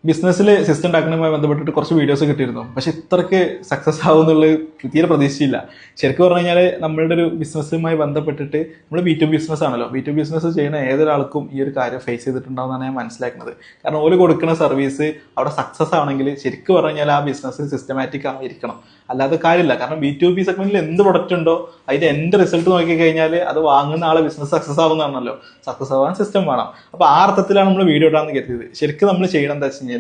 ബിസിനസ്സിൽ സിസ്റ്റം ഉണ്ടാക്കുന്നതുമായി ബന്ധപ്പെട്ടിട്ട് കുറച്ച് വീഡിയോസ് കിട്ടിയിരുന്നു. പക്ഷെ ഇത്രയ്ക്ക് സക്സസ് ആവുമെന്നുള്ളത് തീരെ പ്രതീക്ഷിച്ചില്ല. ശരിക്കും പറഞ്ഞു കഴിഞ്ഞാൽ നമ്മളുടെ ഒരു ബിസിനസ്സുമായി ബന്ധപ്പെട്ടിട്ട് നമ്മൾ B2B ബിസിനസ് ആണല്ലോ. B2B ബിസിനസ് ചെയ്യുന്ന ഏതൊരാൾക്കും ഈ ഒരു കാര്യം ഫേസ് ചെയ്തിട്ടുണ്ടാവുന്നതാണ് ഞാൻ മനസ്സിലാക്കുന്നത്. കാരണം ഓല് കൊടുക്കുന്ന സർവീസ് അവിടെ സക്സസ് ആണെങ്കിൽ ശരിക്കും പറഞ്ഞു കഴിഞ്ഞാൽ ആ ബിസിനസ് സിസ്റ്റമാറ്റിക് ആയിരിക്കണം, അല്ലാതെ കാര്യമില്ല. കാരണം B2B സെഗ്മെന്റിൽ എന്ത് പ്രൊഡക്റ്റ് ഉണ്ടോ അതിന്റെ എന്റെ റിസൾട്ട് നോക്കി കഴിഞ്ഞാൽ അത് വാങ്ങുന്ന ആളെ ബിസിനസ് സക്സസ് ആവുന്നതാണല്ലോ. സക്സസ് ആവാൻ സിസ്റ്റം വേണം. അപ്പൊ ആ അർത്ഥത്തിലാണ് നമ്മൾ വീഡിയോ ഇടാന്ന് കരുതിയത്. ശരിക്കും നമ്മൾ ചെയ്യണം എന്താ വെച്ച് കഴിഞ്ഞാൽ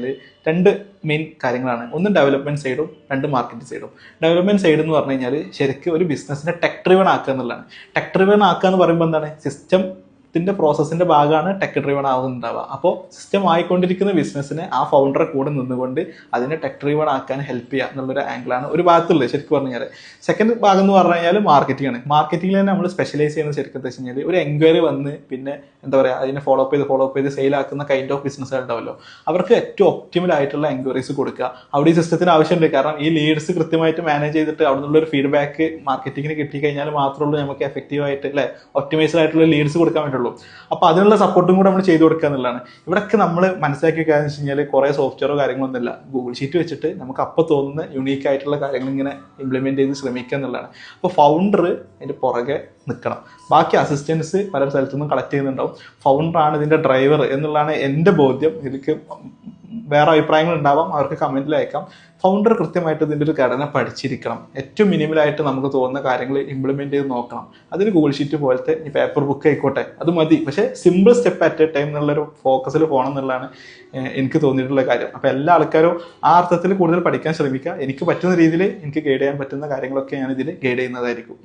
രണ്ട് മെയിൻ കാര്യങ്ങളാണ്. ഒന്ന് ഡെവലപ്മെന്റ് സൈഡും, രണ്ട് മാർക്കറ്റിംഗ് സൈഡും. ഡെവലപ്മെന്റ് സൈഡ് എന്ന് പറഞ്ഞു കഴിഞ്ഞാൽ ശരിക്കും ഒരു ബിസിനസിനെ ടെക് ഡ്രിവൺ ആക്കുക എന്നുള്ളതാണ്. ടെക് ഡ്രിവൺ ആക്കുക എന്ന് പറയുമ്പോൾ എന്താണ്, സിസ്റ്റത്തിന്റെ പ്രോസസ്സിന്റെ ഭാഗമാണ് ടെക് ഡ്രിവൺ ആവുന്നുണ്ടാവുക. അപ്പോൾ സിസ്റ്റം ആയിക്കൊണ്ടിരിക്കുന്ന ബിസിനസ്സിനെ ആ ഫൗണ്ടറെ കൂടെ നിന്നുകൊണ്ട് അതിനെ ടെക് ഡ്രിവൺ ആക്കാൻ ഹെൽപ്പ് ചെയ്യുക എന്നുള്ളൊരു ആംഗിളാണ് ഒരു ഭാഗത്തുള്ളത് ശരിക്കും പറഞ്ഞു കഴിഞ്ഞാൽ. സെക്കൻഡ് ഭാഗം എന്ന് പറഞ്ഞു കഴിഞ്ഞാൽ മാർക്കറ്റിംഗ് ആണ്. മാർക്കറ്റിംഗിൽ തന്നെ നമ്മൾ സ്പെഷ്യലൈസ് ചെയ്യുന്നത് ശരിക്കും എന്താ വെച്ച് കഴിഞ്ഞാൽ ഒരു എൻക്വയറി വന്ന് പിന്നെ എന്താ പറയുക അതിനെ ഫോളോ അപ്പ് ചെയ്ത് സെയിൽ ആക്കുന്ന കൈൻഡ് ഓഫ് ബിസിനസ്സുകൾ ഉണ്ടാവല്ലോ. അവർക്ക് ഏറ്റവും ഒപ്റ്റിമൽ ആയിട്ടുള്ള എൻക്വയറീസ് കൊടുക്കുക. അവിടെ ഈ സിസ്റ്റത്തിന് ആവശ്യമുണ്ട്. കാരണം ഈ ലീഡ്സ് കൃത്യമായിട്ട് മാനേജ് ചെയ്തിട്ട് അവിടെ നിന്നുള്ള ഒരു ഫീഡ്ബാക്ക് മാർക്കറ്റിംഗിന് കിട്ടിക്കഴിഞ്ഞാൽ മാത്രമേ ഉള്ളൂ നമുക്ക് എഫക്റ്റീവ് ആയിട്ട് അല്ലെ ഒപ്റ്റിമൈസ്ഡ് ആയിട്ടുള്ള ലീഡ്സ് കൊടുക്കാൻ പറ്റുള്ളൂ. അപ്പൊ അതിനുള്ള സപ്പോർട്ടും കൂടെ നമ്മൾ ചെയ്തു കൊടുക്കുക എന്നുള്ളതാണ്. ഇവിടെയൊക്കെ നമ്മൾ മനസ്സിലാക്കി വെക്കാന്ന് വെച്ച് കഴിഞ്ഞാൽ കുറെ സോഫ്റ്റ്വെയറോ കാര്യങ്ങളൊന്നും ഇല്ല. ഗൂഗിൾ ഷീറ്റ് വെച്ചിട്ട് നമുക്ക് അപ്പോൾ തോന്നുന്ന യുണീക്ക് ആയിട്ടുള്ള കാര്യങ്ങൾ ഇങ്ങനെ ഇംപ്ലിമെന്റ് ചെയ്ത് ശ്രമിക്കുക എന്നുള്ളതാണ്. അപ്പോൾ ഫൗണ്ടർ അതിന്റെ പുറകെ നിൽക്കണം. ബാക്കി അസിസ്റ്റൻസ് പല സ്ഥലത്തുനിന്നും കളക്ട് ചെയ്യുന്നുണ്ടാവും. ഫൗണ്ടറാണ് ഇതിന്റെ ഡ്രൈവർ എന്നുള്ളതാണ് എൻ്റെ ബോധ്യം. ഇതിലേക്ക് വേറെ അഭിപ്രായങ്ങൾ ഉണ്ടാവാം, അവർക്ക് കമന്റിൽ അയക്കാം. ഫൗണ്ടർ കൃത്യമായിട്ട് ഇതിൻ്റെ ഒരു ഘടന പഠിച്ചിരിക്കണം. ഏറ്റവും മിനിമലായിട്ട് നമുക്ക് തോന്നുന്ന കാര്യങ്ങൾ ഇംപ്ലിമെന്റ് ചെയ്ത് നോക്കണം. അതിന് ഗൂഗിൾ ഷീറ്റ് പോലത്തെ ഈ പേപ്പർ ബുക്ക് ആയിക്കോട്ടെ അത് മതി. പക്ഷേ simple step at A time എന്നുള്ളൊരു ഫോക്കസിൽ പോകണം എന്നുള്ളതാണ് എനിക്ക് തോന്നിയിട്ടുള്ള കാര്യം. അപ്പോൾ എല്ലാ ആൾക്കാരും ആ അർത്ഥത്തിൽ കൂടുതൽ പഠിക്കാൻ ശ്രമിക്കുക. എനിക്ക് പറ്റുന്ന രീതിയിൽ എനിക്ക് ഗൈഡ് ചെയ്യാൻ പറ്റുന്ന കാര്യങ്ങളൊക്കെ ഞാൻ ഇതിൽ ഗൈഡ് ചെയ്യുന്നതായിരിക്കും.